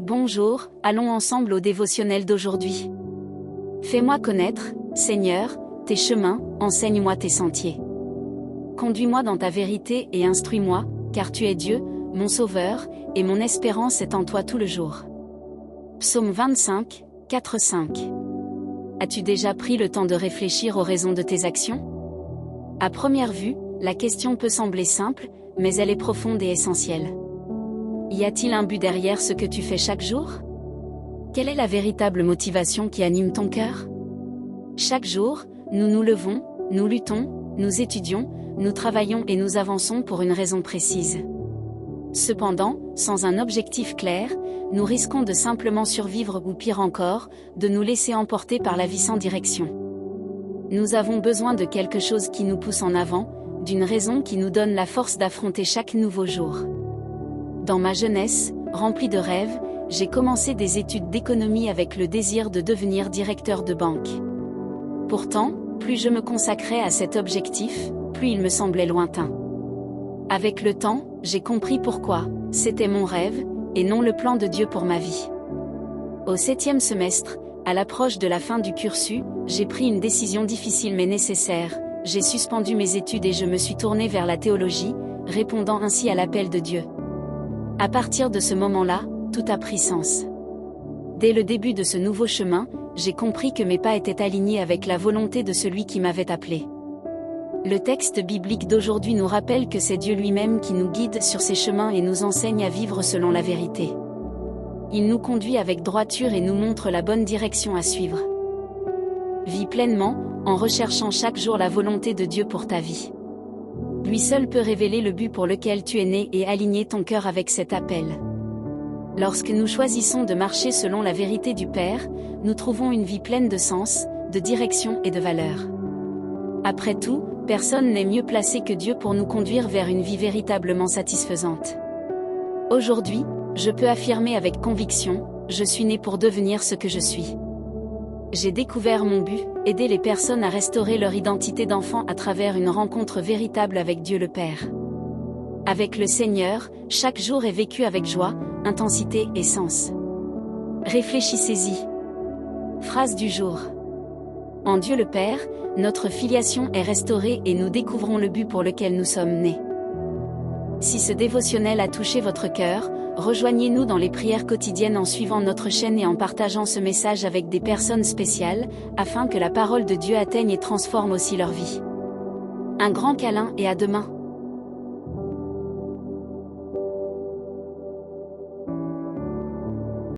Bonjour, allons ensemble au dévotionnel d'aujourd'hui. Fais-moi connaître, Seigneur, tes chemins, enseigne-moi tes sentiers. Conduis-moi dans ta vérité et instruis-moi, car tu es Dieu, mon Sauveur, et mon espérance est en toi tout le jour. Psaume 25, 4-5. As-tu déjà pris le temps de réfléchir aux raisons de tes actions? À première vue, la question peut sembler simple, mais elle est profonde et essentielle. Y a-t-il un but derrière ce que tu fais chaque jour? Quelle est la véritable motivation qui anime ton cœur? Chaque jour, nous nous levons, nous luttons, nous étudions, nous travaillons et nous avançons pour une raison précise. Cependant, sans un objectif clair, nous risquons de simplement survivre ou pire encore, de nous laisser emporter par la vie sans direction. Nous avons besoin de quelque chose qui nous pousse en avant, d'une raison qui nous donne la force d'affronter chaque nouveau jour. Dans ma jeunesse, remplie de rêves, j'ai commencé des études d'économie avec le désir de devenir directeur de banque. Pourtant, plus je me consacrais à cet objectif, plus il me semblait lointain. Avec le temps, j'ai compris pourquoi, c'était mon rêve, et non le plan de Dieu pour ma vie. Au 7e semestre, à l'approche de la fin du cursus, j'ai pris une décision difficile mais nécessaire, j'ai suspendu mes études et je me suis tourné vers la théologie, répondant ainsi à l'appel de Dieu. À partir de ce moment-là, tout a pris sens. Dès le début de ce nouveau chemin, j'ai compris que mes pas étaient alignés avec la volonté de celui qui m'avait appelé. Le texte biblique d'aujourd'hui nous rappelle que c'est Dieu lui-même qui nous guide sur ces chemins et nous enseigne à vivre selon la vérité. Il nous conduit avec droiture et nous montre la bonne direction à suivre. Vis pleinement, en recherchant chaque jour la volonté de Dieu pour ta vie. Lui seul peut révéler le but pour lequel tu es né et aligner ton cœur avec cet appel. Lorsque nous choisissons de marcher selon la vérité du Père, nous trouvons une vie pleine de sens, de direction et de valeur. Après tout, personne n'est mieux placé que Dieu pour nous conduire vers une vie véritablement satisfaisante. Aujourd'hui, je peux affirmer avec conviction, je suis né pour devenir ce que je suis. J'ai découvert mon but, aider les personnes à restaurer leur identité d'enfant à travers une rencontre véritable avec Dieu le Père. Avec le Seigneur, chaque jour est vécu avec joie, intensité et sens. Réfléchissez-y. Phrase du jour. En Dieu le Père, notre filiation est restaurée et nous découvrons le but pour lequel nous sommes nés. Si ce dévotionnel a touché votre cœur, rejoignez-nous dans les prières quotidiennes en suivant notre chaîne et en partageant ce message avec des personnes spéciales, afin que la parole de Dieu atteigne et transforme aussi leur vie. Un grand câlin et à demain.